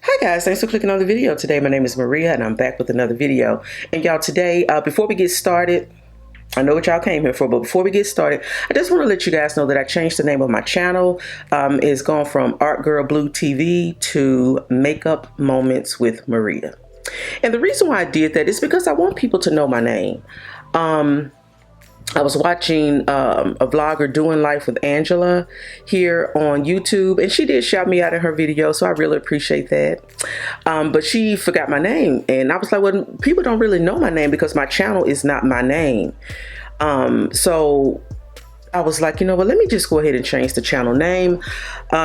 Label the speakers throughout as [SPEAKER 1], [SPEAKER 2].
[SPEAKER 1] Hi guys, thanks for clicking on the video today. My name is Maria and I'm back with another video. And y'all, today, before we get started, I know what y'all came here for, but before we get started, I just want to let you guys know that I changed the name of my channel. It's gone from Art Girl Blue TV to Makeup Moments with Maria. And the reason why I did that is because I want people to know my name. I was watching a vlogger doing life with Angela here on YouTube, and she did shout me out in her video, so I really appreciate that. But she forgot my name, and I was like, well, people don't really know my name because my channel is not my name. So I was like, you know what, let me just go ahead and change the channel name,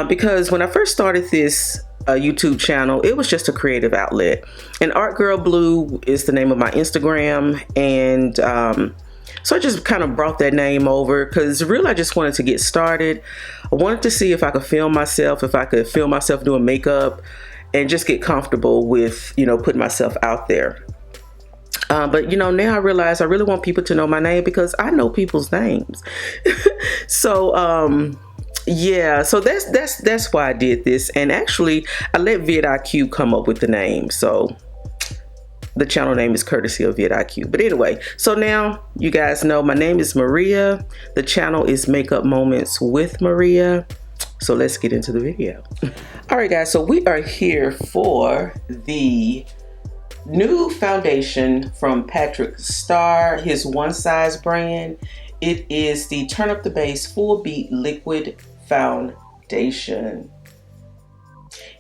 [SPEAKER 1] because when I first started this YouTube channel, it was just a creative outlet, and Art Girl Blue is the name of my Instagram, and so I just kind of brought that name over because really I just wanted to get started. I wanted to see if I could film myself, doing makeup and just get comfortable with, you know, putting myself out there. But, you know, now I realize I really want people to know my name because I know people's names. So, yeah, so that's why I did this. And actually, I let vidIQ come up with the name. So the channel name is courtesy of vidIQ. But anyway, so now you guys know my name is Maria. The channel is Makeup Moments with Maria. So let's get into the video. All right, guys, so we are here for the new foundation from Patrick Starr, his One Size brand. It is the Turn Up the Base Full Beat Liquid Foundation.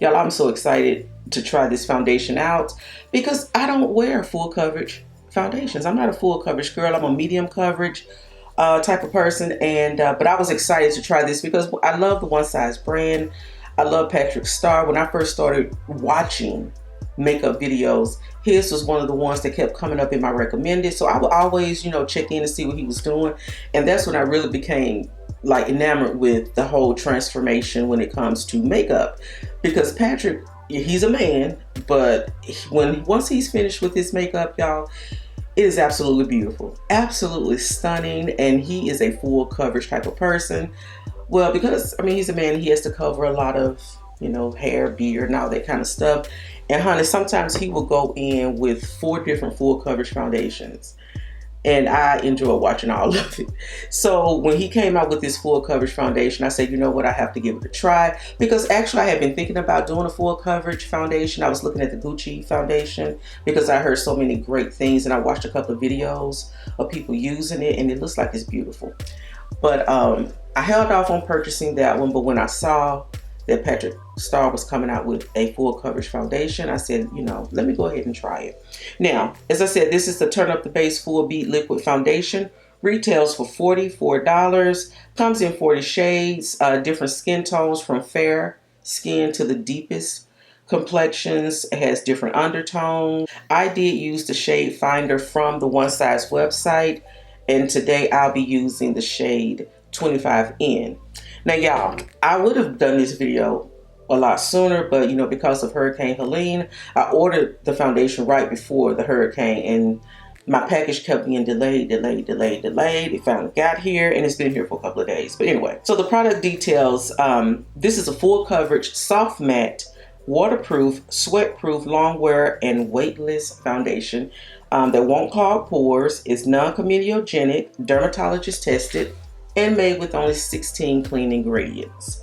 [SPEAKER 1] Y'all, I'm so excited to try this foundation out because I don't wear full coverage foundations. I'm not a full coverage girl. I'm a medium coverage type of person, and but I was excited to try this because I love the One Size brand. I love Patrick Starr. When I first started watching makeup videos, his was one of the ones that kept coming up in my recommended, so I would always, you know, check in to see what he was doing, and that's when I really became like enamored with the whole transformation when it comes to makeup, because Patrick, he's a man, but once he's finished with his makeup, y'all, it is absolutely beautiful, absolutely stunning, and he is a full coverage type of person. Well, because I mean he's a man, he has to cover a lot of, you know, hair, beard, and all that kind of stuff. And honey, sometimes he will go in with 4 different full coverage foundations, and I enjoy watching all of it. So when he came out with this full coverage foundation, I said, you know what, I have to give it a try, because actually I had been thinking about doing a full coverage foundation. I was looking at the Gucci foundation because I heard so many great things, and I watched a couple of videos of people using it, and it looks like it's beautiful. But I held off on purchasing that one, but when I saw that Patrick Starr was coming out with a full coverage foundation, I said, you know, let me go ahead and try it. Now, as I said, this is the Turn Up the Base Full Beat Liquid Foundation. Retails for $44. Comes in 40 shades, different skin tones from fair skin to the deepest complexions. It has different undertones. I did use the shade finder from the One Size website, and today I'll be using the shade 25N. Now, y'all, I would have done this video a lot sooner, but, you know, because of Hurricane Helene, I ordered the foundation right before the hurricane, and my package kept being delayed. It finally got here, and it's been here for a couple of days. But anyway, so the product details, this is a full coverage, soft matte, waterproof, sweatproof, long wear, and weightless foundation that won't clog pores, is non-comedogenic, dermatologist tested, and made with only 16 clean ingredients.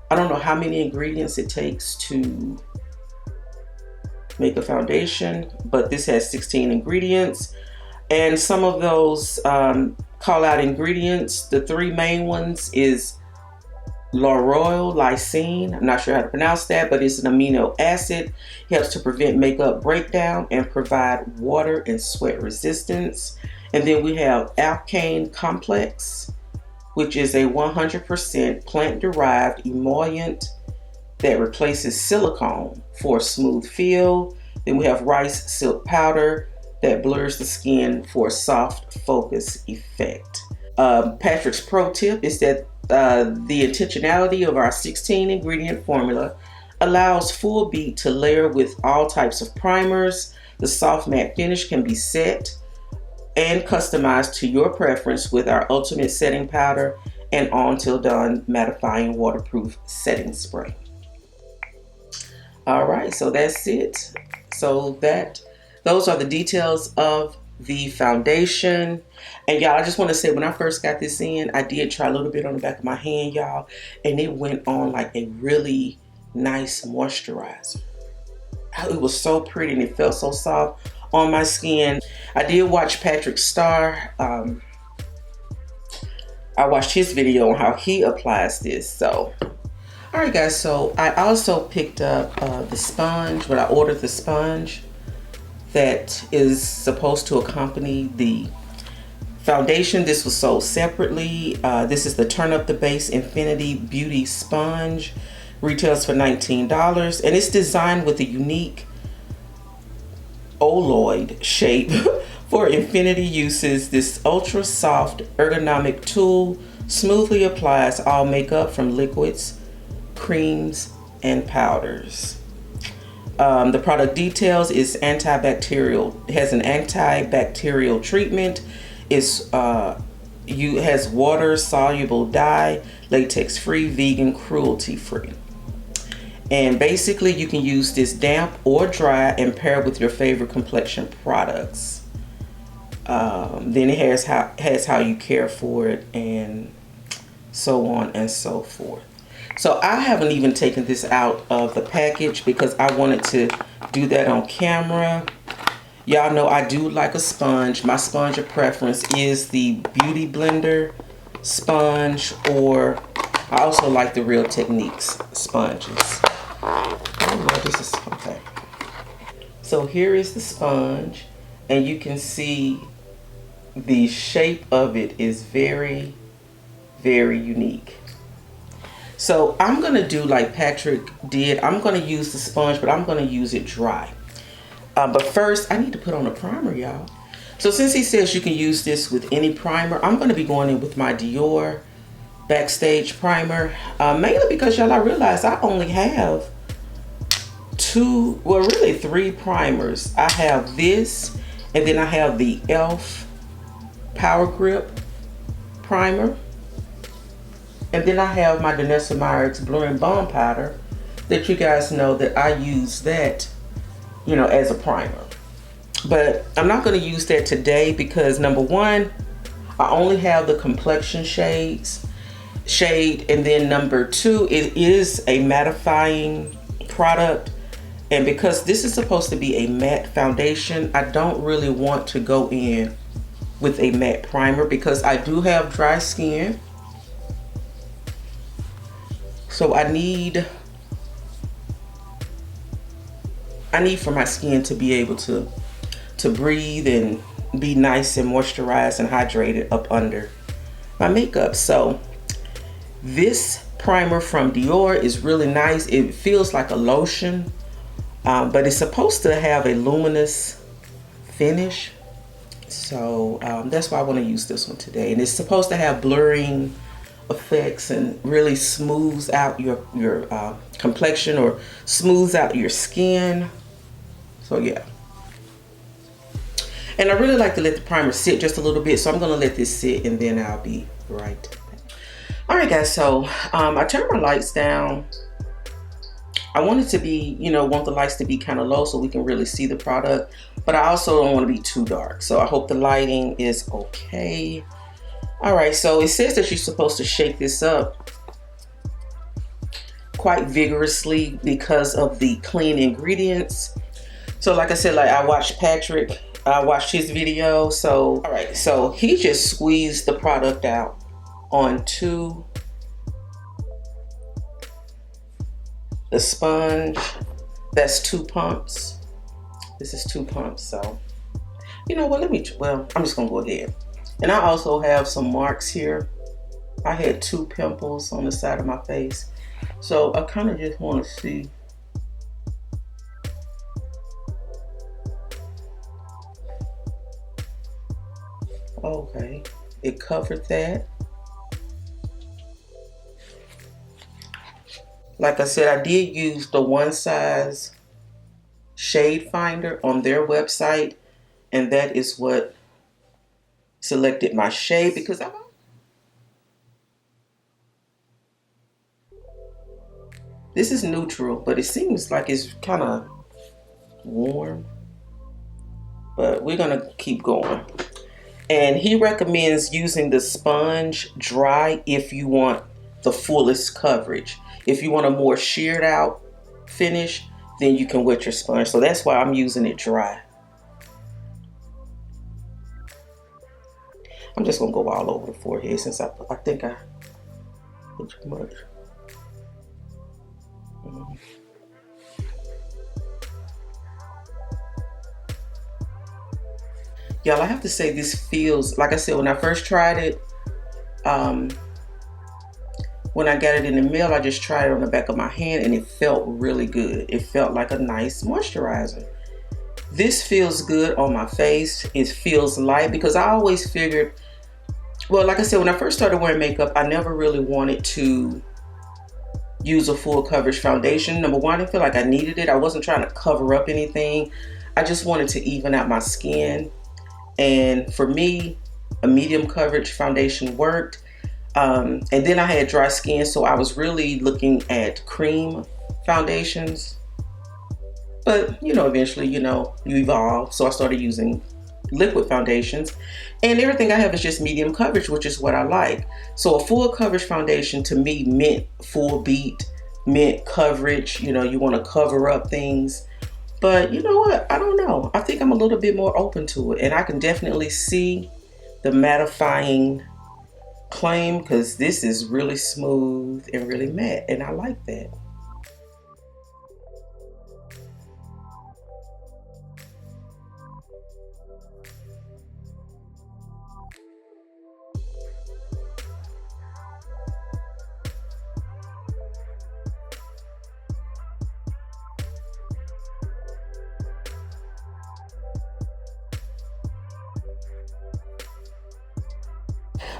[SPEAKER 1] I don't know how many ingredients it takes to make a foundation, but this has 16 ingredients. And some of those call out ingredients, the 3 main ones is lauryl lysine. I'm not sure how to pronounce that, but it's an amino acid. It helps to prevent makeup breakdown and provide water and sweat resistance. And then we have alkane complex, which is a 100% plant-derived emollient that replaces silicone for a smooth feel. Then we have rice silk powder that blurs the skin for a soft focus effect. Patrick's pro tip is that the intentionality of our 16 ingredient formula allows Full Beat to layer with all types of primers. The soft matte finish can be set and customized to your preference with our ultimate setting powder and On Till Done mattifying waterproof setting spray. All right, so that's it. So those are the details of the foundation. And y'all, I just want to say, when I first got this in, I did try a little bit on the back of my hand, y'all, and it went on like a really nice moisturizer. It was so pretty and it felt so soft on my skin. I did watch Patrick Starr. I watched his video on how he applies this. So, all right, guys. So I also picked up the sponge, but I ordered the sponge that is supposed to accompany the foundation. This was sold separately. This is the Turn Up the Base Infinity Beauty Sponge. Retails for $19, and it's designed with a unique ovaloid shape for infinity uses. This ultra soft ergonomic tool smoothly applies all makeup from liquids, creams, and powders. The product details is antibacterial. It has an antibacterial treatment. It's has water soluble dye, latex free, vegan, cruelty free. And basically you can use this damp or dry and pair it with your favorite complexion products. Then it has how you care for it, and so on and so forth. So I haven't even taken this out of the package because I wanted to do that on camera. Y'all know I do like a sponge. My sponge of preference is the Beauty Blender sponge, or I also like the Real Techniques sponges. Oh, no, this is okay. So here is the sponge, and you can see the shape of it is very, very unique. So I'm gonna do like Patrick did. I'm gonna use the sponge, but I'm gonna use it dry. But first, I need to put on a primer, y'all. So since he says you can use this with any primer, I'm gonna be going in with my Dior Backstage primer, mainly because, y'all, I realized I only have three primers. I have this, and then I have the e.l.f. Power Grip primer, and then I have my Danessa Myricks Blurring Balm Powder that you guys know that I use that, you know, as a primer. But I'm not going to use that today because, number one, I only have the complexion shade, and then number two, it is a mattifying product, and because this is supposed to be a matte foundation, I don't really want to go in with a matte primer because I do have dry skin. So I need for my skin to be able to breathe and be nice and moisturized and hydrated up under my makeup. So this primer from Dior is really nice. It feels like a lotion, but it's supposed to have a luminous finish. So that's why I want to use this one today. And it's supposed to have blurring effects and really smooths out your complexion, or smooths out your skin. So yeah. And I really like to let the primer sit just a little bit, so I'm going to let this sit and then I'll be right back. All right, guys, so I turned my lights down. I want it to be, want the lights to be kind of low so we can really see the product, but I also don't want to be too dark. So I hope the lighting is okay. All right, so it says that you're supposed to shake this up quite vigorously because of the clean ingredients. So like I said, like I watched his video. So, all right, so he just squeezed the product out onto the sponge. That's 2 pumps. This is 2 pumps. So, you know what, I'm just gonna go ahead. And I also have some marks here. I had 2 pimples on the side of my face. So I kind of just want to see. Okay, it covered that. Like I said, I did use the One Size shade finder on their website, and that is what selected my shade because This is neutral, but it seems like it's kind of warm. But we're gonna keep going. And he recommends using the sponge dry if you want the fullest coverage. If you want a more sheared out finish, then you can wet your sponge. So that's why I'm using it dry. I'm just gonna go all over the forehead since I think I put too much. Y'all, I have to say this feels, like I said, when I first tried it, when I got it in the mail, I just tried it on the back of my hand and it felt really good. It felt like a nice moisturizer. This feels good on my face. It feels light because I always figured, well, like I said, when I first started wearing makeup, I never really wanted to use a full coverage foundation. Number one, I didn't feel like I needed it. I wasn't trying to cover up anything. I just wanted to even out my skin. And for me, a medium coverage foundation worked. And then I had dry skin, so I was really looking at cream foundations. But, eventually, you evolve. So I started using liquid foundations. And everything I have is just medium coverage, which is what I like. So a full coverage foundation to me meant full beat, meant coverage. You want to cover up things. But you know what? I don't know. I think I'm a little bit more open to it. And I can definitely see the mattifying claim because this is really smooth and really matte. And I like that.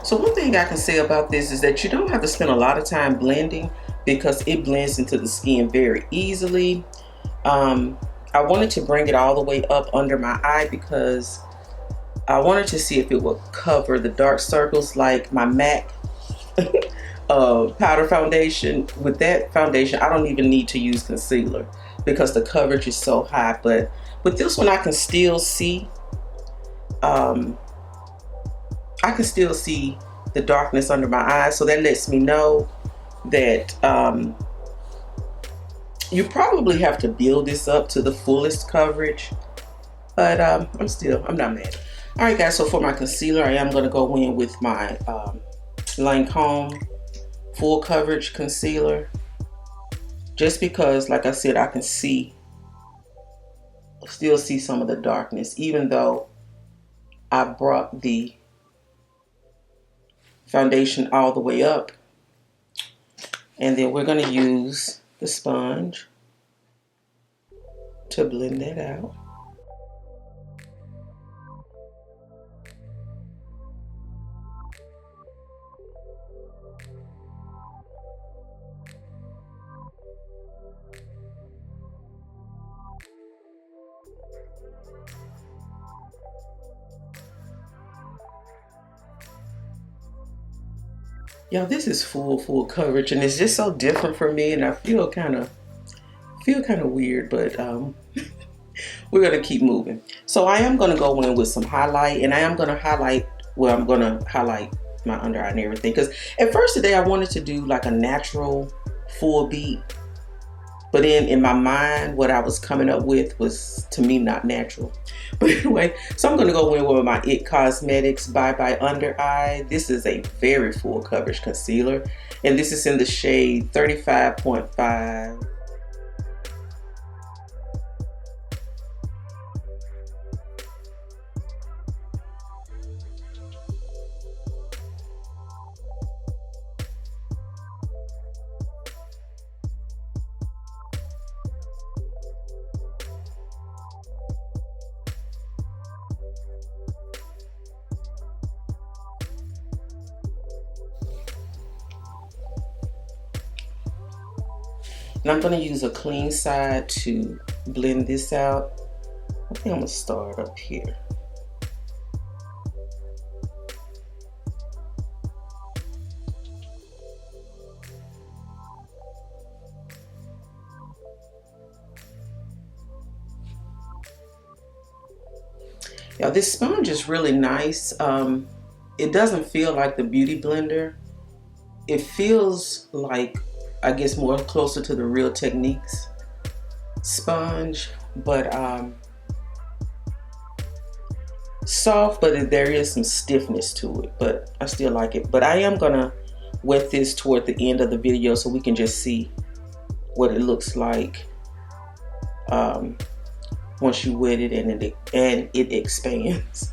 [SPEAKER 1] So one thing I can say about this is that you don't have to spend a lot of time blending because it blends into the skin very easily. I wanted to bring it all the way up under my eye because I wanted to see if it would cover the dark circles like my MAC powder foundation. With that foundation, I don't even need to use concealer because the coverage is so high. But with this one, I can still see the darkness under my eyes. So that lets me know that you probably have to build this up to the fullest coverage. But I'm not mad. All right, guys, so for my concealer, I am going to go in with my Lancome full coverage concealer. Just because, like I said, I can still see some of the darkness, even though I brought the foundation all the way up. And then we're going to use the sponge to blend that out. Y'all, this is full coverage, and it's just so different for me, and I feel kind of weird, but we're gonna keep moving. So I am gonna go in with some highlight, and I am gonna highlight. Well, I'm gonna highlight my under eye and everything, because at first today I wanted to do like a natural full beat, but then in my mind, what I was coming up with was, to me, not natural. But anyway, so I'm going to go in with my IT Cosmetics Bye Bye Under Eye. This is a very full coverage concealer, and this is in the shade 35.5. And I'm going to use a clean side to blend this out. I think I'm going to start up here. Now this sponge is really nice. It doesn't feel like the Beauty Blender. It feels like, I guess, more closer to the Real Techniques sponge, but soft, but there is some stiffness to it, but I still like it. But I am gonna wet this toward the end of the video so we can just see what it looks like once you wet it and it expands.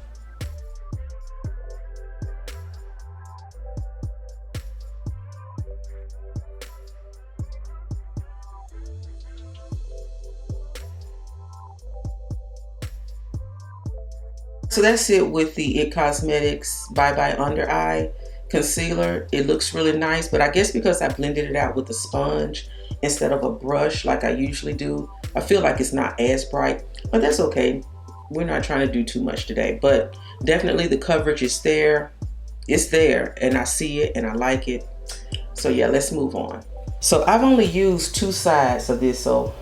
[SPEAKER 1] So that's it with the It Cosmetics Bye Bye Under Eye Concealer. It looks really nice, but I guess because I blended it out with a sponge instead of a brush like I usually do, I feel like it's not as bright, but that's okay. We're not trying to do too much today, but definitely the coverage is there. It's there, and I see it, and I like it. So yeah, let's move on. So I've only used two sides of this. So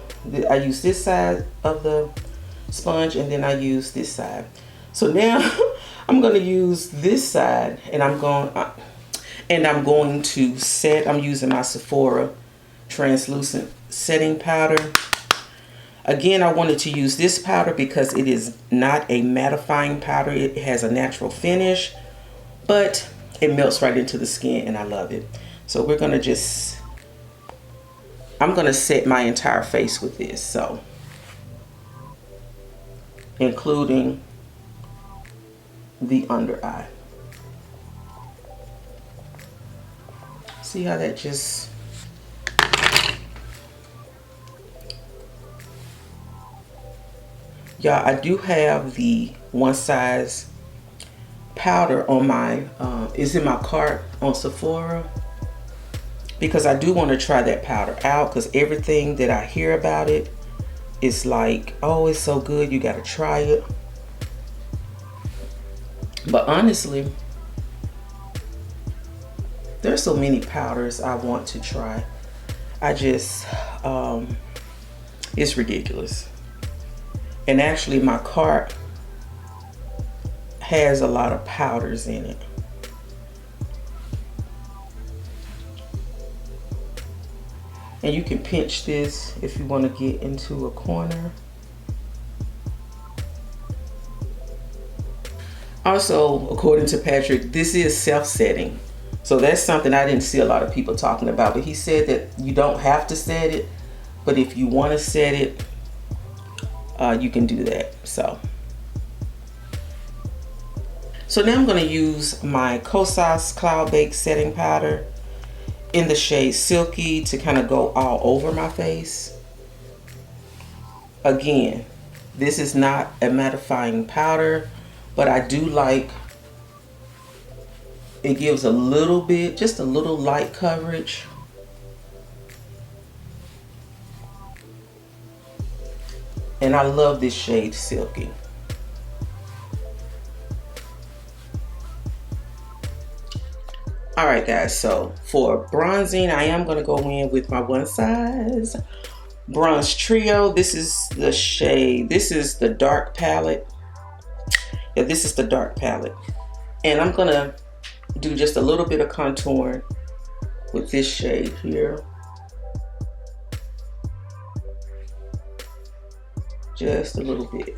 [SPEAKER 1] I use this side of the sponge, and then I use this side. So now I'm going to use this side, and I'm going to set. I'm using my Sephora translucent setting powder. Again, I wanted to use this powder because it is not a mattifying powder. It has a natural finish, but it melts right into the skin, and I love it. So we're going to I'm going to set my entire face with this, so including the under eye. See how that just... Y'all, I do have the one size powder on my, is in my cart on Sephora, because I do want to try that powder out, because everything that I hear about it is like, oh, it's so good, you got to try it. But honestly, there's so many powders I want to try. I just, it's ridiculous. And actually my cart has a lot of powders in it. And you can pinch this if you want to get into a corner. Also, according to Patrick, this is self-setting. So that's something I didn't see a lot of people talking about. But he said that you don't have to set it, but if you want to set it, you can do that. So now I'm going to use my Kosas Cloud Bake Setting Powder in the shade Silky to kind of go all over my face. Again, this is not a mattifying powder, but I do like, it gives a little bit, just a little light coverage. And I love this shade Silky. All right, guys, so for bronzing, I am going to go in with my one size bronze trio. This is the shade, this is the dark palette. Yeah, this is the dark palette. And I'm going to do just a little bit of contouring with this shade here. Just a little bit.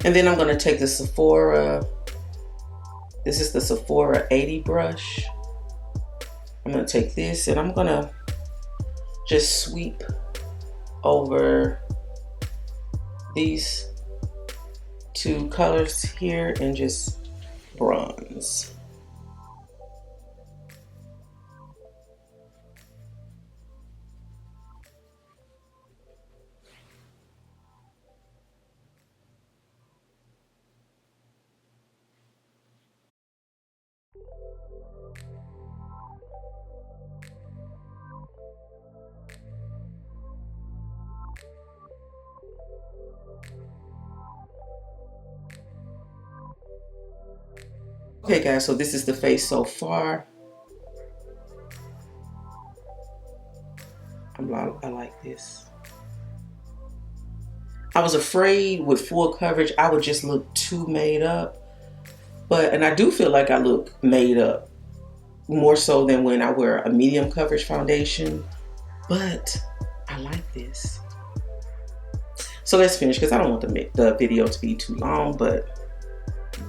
[SPEAKER 1] And then I'm going to take the Sephora, this is the Sephora 80 brush. I'm going to take this and I'm going to just sweep over these two colors here and just bronze. Okay guys, so this is the face so far. I like this. I was afraid with full coverage I would just look too made up, and I do feel like I look made up more so than when I wear a medium coverage foundation, but I like this. So let's finish because I don't want the video to be too long, but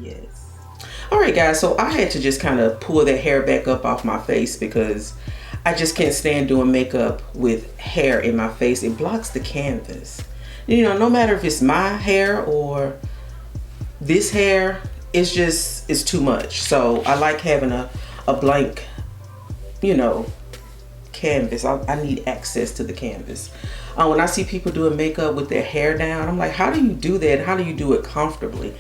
[SPEAKER 1] yes. All right guys, so I had to just kind of pull that hair back up off my face because I just can't stand doing makeup with hair in my face. It blocks the canvas. You know, no matter if it's my hair or this hair, it's too much. So I like having a blank, you know, canvas. I need access to the canvas. When I see people doing makeup with their hair down, I'm like, how do you do that? How do you do it comfortably?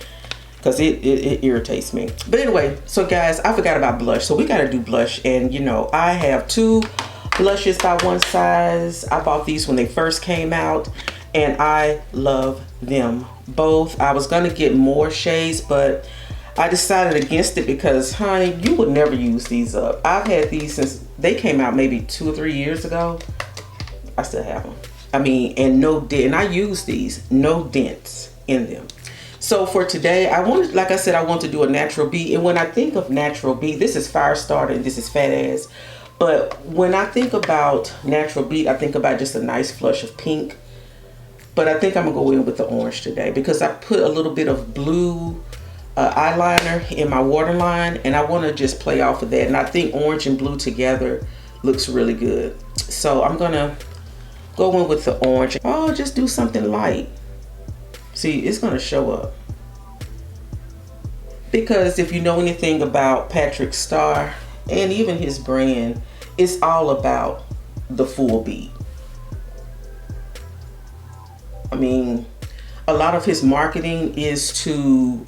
[SPEAKER 1] Because it irritates me. But anyway, so guys, I forgot about blush. So we got to do blush. And you know, I have 2 blushes by one size. I bought these when they first came out and I love them both. I was going to get more shades, but I decided against it because, honey, you would never use these up. I've had these since they came out maybe 2 or 3 years ago. I still have them. I mean, and no dent. And I use these, no dents in them. So for today, like I said, I want to do a natural beat. And when I think of natural beat, this is Firestarter and this is Fat Ass. But when I think about natural beat, I think about just a nice flush of pink. But I think I'm gonna go in with the orange today because I put a little bit of blue eyeliner in my waterline, and I want to just play off of that. And I think orange and blue together looks really good. So I'm gonna go in with the orange. Oh, just do something light. See, it's gonna show up. Because if you know anything about Patrick Starr and even his brand, it's all about the full beat. I mean, a lot of his marketing is to,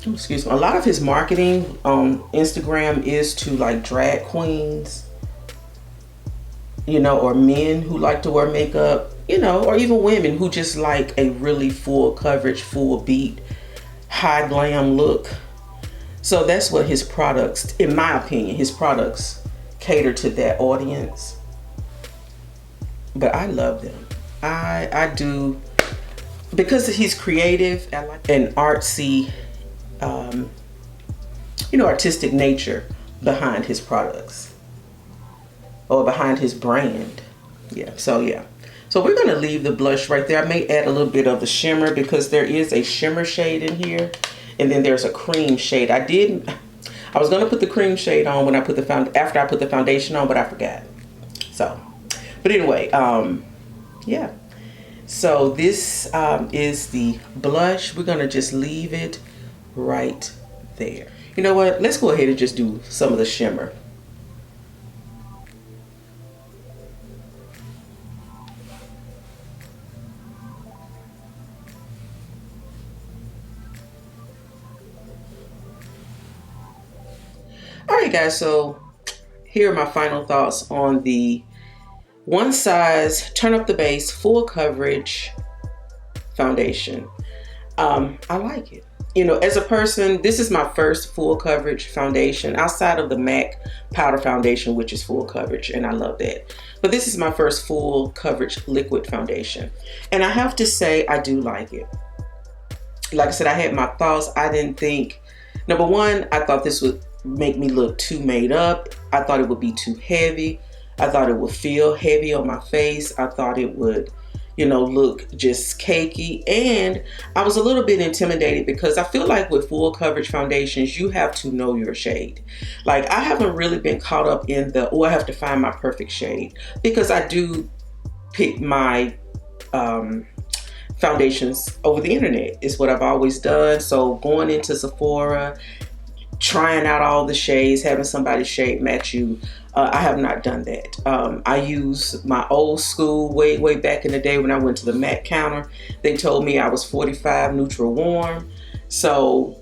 [SPEAKER 1] excuse me, a lot of his marketing on Instagram is to like drag queens, you know, or men who like to wear makeup, you know, or even women who just like a really full coverage, full beat, high glam look. So that's what his products, in my opinion, his products cater to that audience. But I love them. I do, because he's creative and artsy, you know, artistic nature behind his products or behind his brand. Yeah, so yeah. So we're gonna leave the blush right there. I may add a little bit of the shimmer because there is a shimmer shade in here, and then there's a cream shade. I was gonna put the cream shade on when I put after I put the foundation on, but I forgot. So, but anyway, yeah. So this is the blush. We're gonna just leave it right there. You know what? Let's go ahead and just do some of the shimmer. All right, guys, so here are my final thoughts on the one size, turn up the base, full coverage foundation. I like it. You know, as a person, this is my first full coverage foundation outside of the MAC powder foundation, which is full coverage, and I love that. But this is my first full coverage liquid foundation. And I have to say, I do like it. Like I said, I had my thoughts. I didn't think, number one, I thought this would make me look too made up. I thought it would be too heavy. I thought it would feel heavy on my face. I thought it would, you know, look just cakey. And I was a little bit intimidated because I feel like with full coverage foundations, you have to know your shade. Like, I haven't really been caught up in I have to find my perfect shade, because I do pick my foundations over the internet. Is what I've always done. So going into Sephora, trying out all the shades, having somebody's shade match you, I have not done that. I use my old school way back in the day when I went to the MAC counter. They told me I was 45 neutral warm. So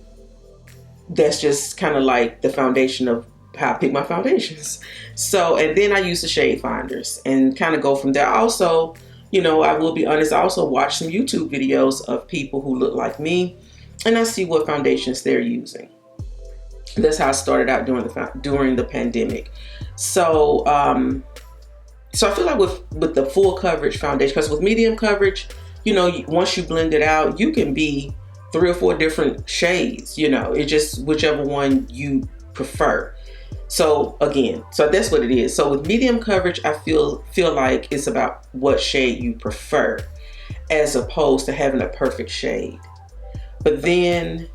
[SPEAKER 1] that's just kind of like the foundation of how I pick my foundations. So, and then I use the shade finders and kind of go from there. Also, you know, I will be honest, I also watch some YouTube videos of people who look like me. and I see what foundations they're using. That's how I started out during the pandemic. So so I feel like with the full coverage foundation, because with medium coverage, once you blend it out, you can be 3 or 4 different shades. It just whichever one you prefer. So again, so that's what it is. So with medium coverage, I feel like it's about what shade you prefer, as opposed to having a perfect shade. But then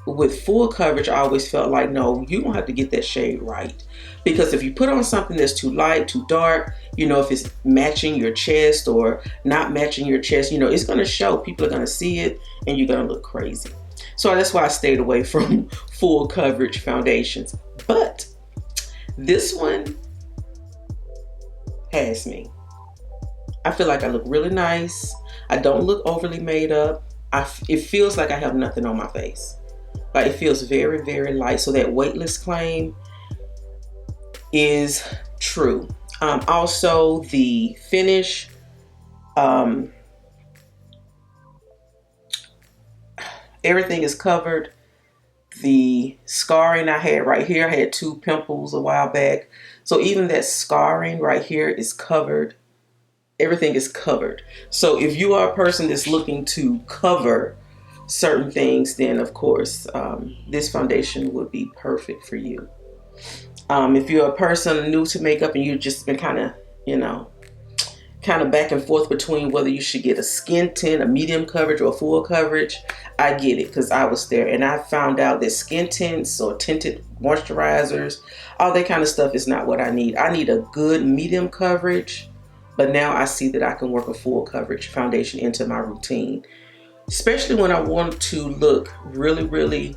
[SPEAKER 1] with full coverage, I always felt like, no, you don't have to get that shade right. Because if you put on something that's too light, too dark, if it's matching your chest or not matching your chest, it's going to show. People are going to see it and you're going to look crazy. So that's why I stayed away from full coverage foundations. But this one has me. I feel like I look really nice. I don't look overly made up. It feels like I have nothing on my face. Like, it feels very, very light. So that weightless claim is true. Also, the finish, everything is covered. The scarring I had right here, I had 2 pimples a while back. So even that scarring right here is covered. Everything is covered. So if you are a person that's looking to cover certain things, then of course this foundation would be perfect for you. If you're a person new to makeup and you've just been kind of back and forth between whether you should get a skin tint, a medium coverage, or a full coverage, I get it, because I was there and I found out that skin tints or tinted moisturizers, all that kind of stuff is not what I need. I need a good medium coverage, but now I see that I can work a full coverage foundation into my routine, especially when I want to look really, really,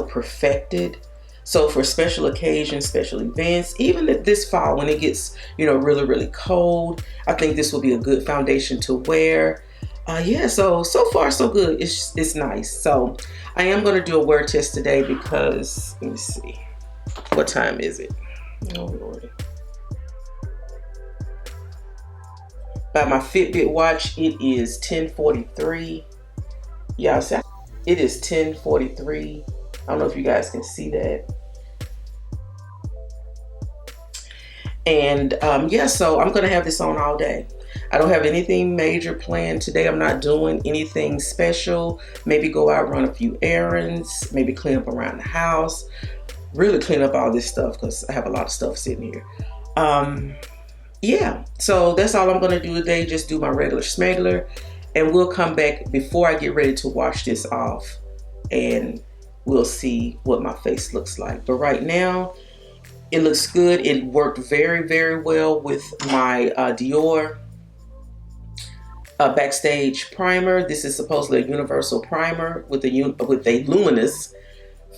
[SPEAKER 1] perfected. So for special occasions, special events, even this fall when it gets, really, really cold, I think this will be a good foundation to wear. So far so good. It's nice. So I am going to do a wear test today because, let me see, what time is it? Oh Lord. By my Fitbit watch, it is 10:43. Y'all see, it is 10:43. I don't know if you guys can see that. And so I'm going to have this on all day. I don't have anything major planned today. I'm not doing anything special. Maybe go out, run a few errands, maybe clean up around the house, really clean up all this stuff because I have a lot of stuff sitting here. So that's all I'm going to do today. Just do my regular smuggler, and we'll come back before I get ready to wash this off, and we'll see what my face looks like. But right now, it looks good. It worked very, very well with my Dior Backstage primer. This is supposedly a universal primer with a luminous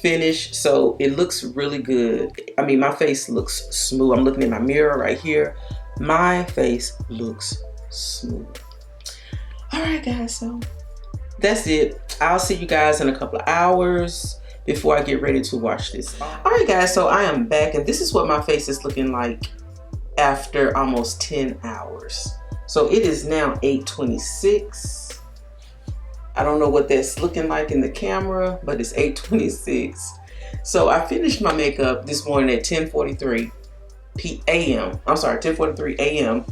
[SPEAKER 1] finish, so it looks really good. I mean, my face looks smooth. I'm looking in my mirror right here. My face looks smooth. All right, guys, so that's it. I'll see you guys in a couple of hours before I get ready to wash this. All right, guys, so I am back, and this is what my face is looking like after almost 10 hours. So it is now 8:26. I don't know what that's looking like in the camera, but it's 8:26. So I finished my makeup this morning at 10:43 a.m. I'm sorry, 10:43 a.m.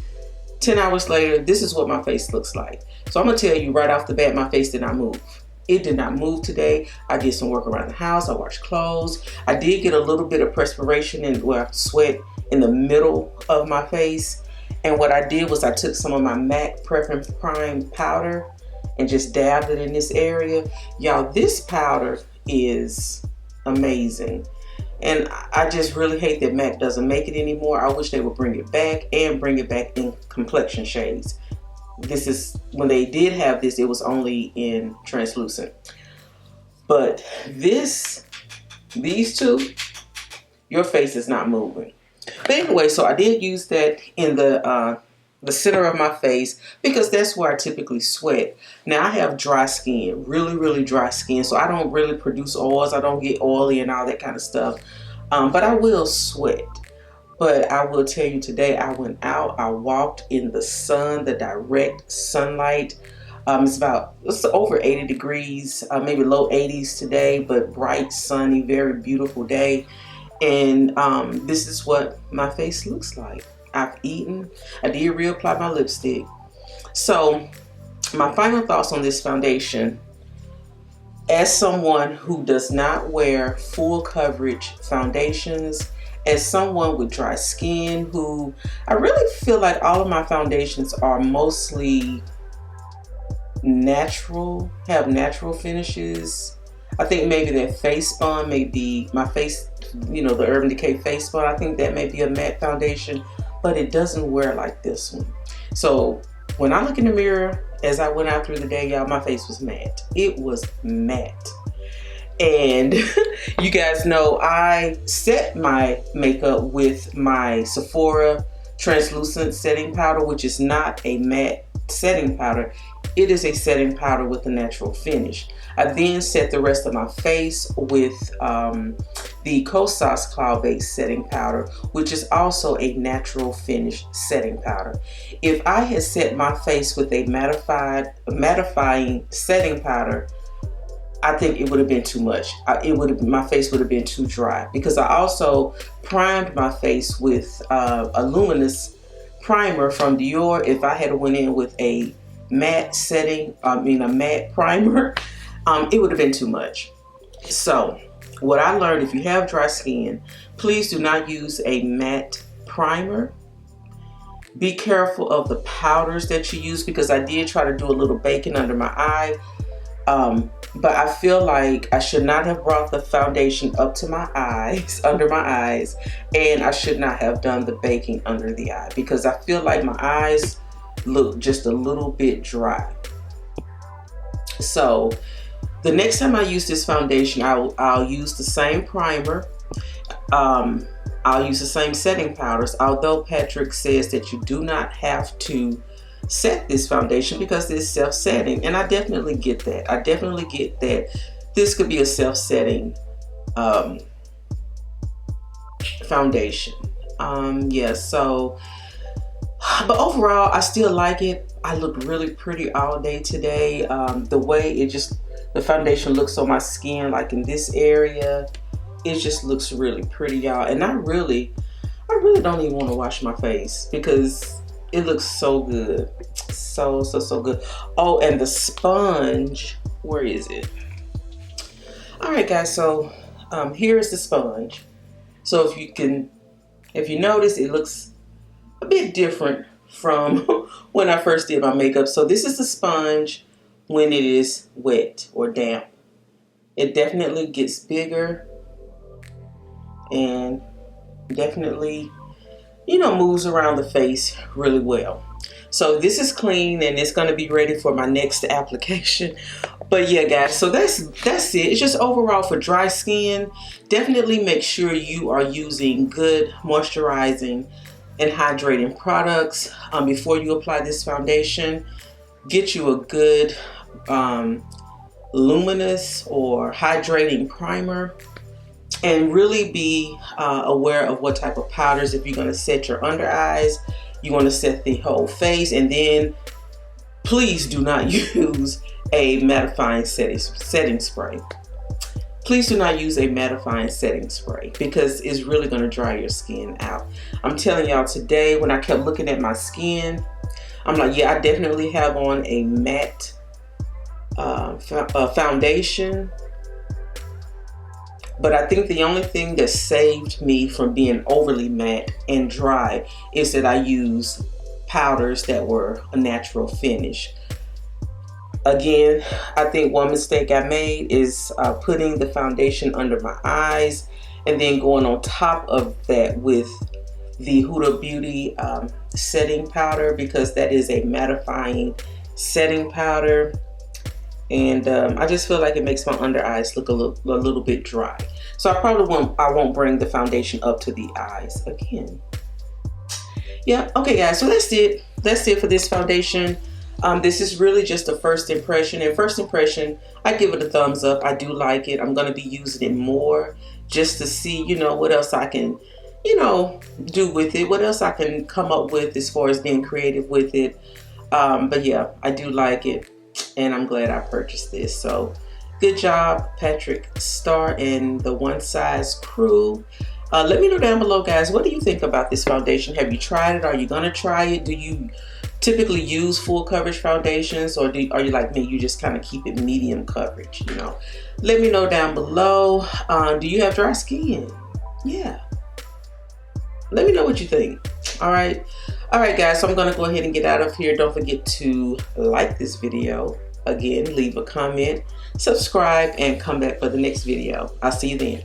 [SPEAKER 1] 10 hours later, this is what my face looks like. So I'm gonna tell you right off the bat, my face did not move. It did not move today. I did some work around the house. I washed clothes. I did get a little bit of perspiration and sweat in the middle of my face. And what I did was I took some of my MAC Preference Prime powder and just dabbed it in this area. Y'all, this powder is amazing. And I just really hate that MAC doesn't make it anymore. I wish they would bring it back and bring it back in complexion shades. This is, when they did have this, it was only in translucent. But these two, your face is not moving. But anyway, so I did use that in the center of my face because that's where I typically sweat. Now I have dry skin, really, really dry skin. So I don't really produce oils. I don't get oily and all that kind of stuff. But I will sweat. But I will tell you today, I went out, I walked in the sun, the direct sunlight. It's over 80 degrees, maybe low 80s today, but bright, sunny, very beautiful day. And this is what my face looks like. I've eaten. I did reapply my lipstick. So my final thoughts on this foundation, as someone who does not wear full coverage foundations, as someone with dry skin who I really feel like all of my foundations are mostly natural, have natural finishes. I think maybe that face spun may be my face, the Urban Decay face spun. I think that may be a matte foundation, but it doesn't wear like this one. So when I look in the mirror, as I went out through the day, y'all, my face was matte. It was matte. And you guys know I set my makeup with my Sephora translucent setting powder, which is not a matte setting powder. It is a setting powder with a natural finish. I then set the rest of my face with the Kosas Cloud Base setting powder, which is also a natural finish setting powder. If I had set my face with a mattifying setting powder, I think it would have been too much. My face would have been too dry, because I also primed my face with a luminous primer from Dior. If I had went in with a matte primer, it would have been too much. So what I learned, if you have dry skin, please do not use a matte primer. Be careful of the powders that you use, because I did try to do a little baking under my eye. But I feel like I should not have brought the foundation up to my eyes, under my eyes, and I should not have done the baking under the eye, because I feel like my eyes look just a little bit dry. So the next time I use this foundation, I'll use the same primer. I'll use the same setting powders, although Patrick says that you do not have to set this foundation because it's self-setting, and I definitely get that. I definitely get that this could be a self-setting foundation. Yeah, so, but overall, I still like it. I look really pretty all day today. The way the foundation looks on my skin, like in this area, it just looks really pretty, y'all. And I really don't even want to wash my face because it looks so good. So good. Oh, and the sponge, where is it? All right, guys, so here is the sponge. So if you notice, it looks a bit different from when I first did my makeup. So this is the sponge when it is wet or damp. It definitely gets bigger and definitely, moves around the face really well. So this is clean and it's going to be ready for my next application. But yeah, guys, so that's it. It's just overall for dry skin. Definitely make sure you are using good moisturizing and hydrating products before you apply this foundation. Get you a good luminous or hydrating primer, and really be aware of what type of powders. If you're going to set your under eyes, you want to set the whole face, and then please do not use a mattifying setting spray. Please do not use a mattifying setting spray because it's really going to dry your skin out. I'm telling y'all, today when I kept looking at my skin, I'm like, yeah, I definitely have on a matte foundation. But I think the only thing that saved me from being overly matte and dry is that I use powders that were a natural finish. Again, I think one mistake I made is putting the foundation under my eyes and then going on top of that with the Huda Beauty setting powder, because that is a mattifying setting powder. And I just feel like it makes my under eyes look a little bit dry. So I won't bring the foundation up to the eyes again. Yeah, okay guys, so that's it. That's it for this foundation. This is really just a first impression. And first impression, I give it a thumbs up. I do like it. I'm going to be using it more just to see, what else I can, do with it. What else I can come up with as far as being creative with it. But yeah, I do like it. and I'm glad I purchased this. So good job, Patrick Starr and the One Size crew. Let me know down below, guys, what do you think about this foundation? Have you tried it? Are you gonna try it? Do you typically use full coverage foundations, or are you like me, you just kind of keep it medium coverage, you know? Let me know down below. Do you have dry skin? Yeah, let me know what you think. All right, guys, so I'm gonna go ahead and get out of here. Don't forget to like this video. Again, leave a comment, subscribe, and come back for the next video. I'll see you then.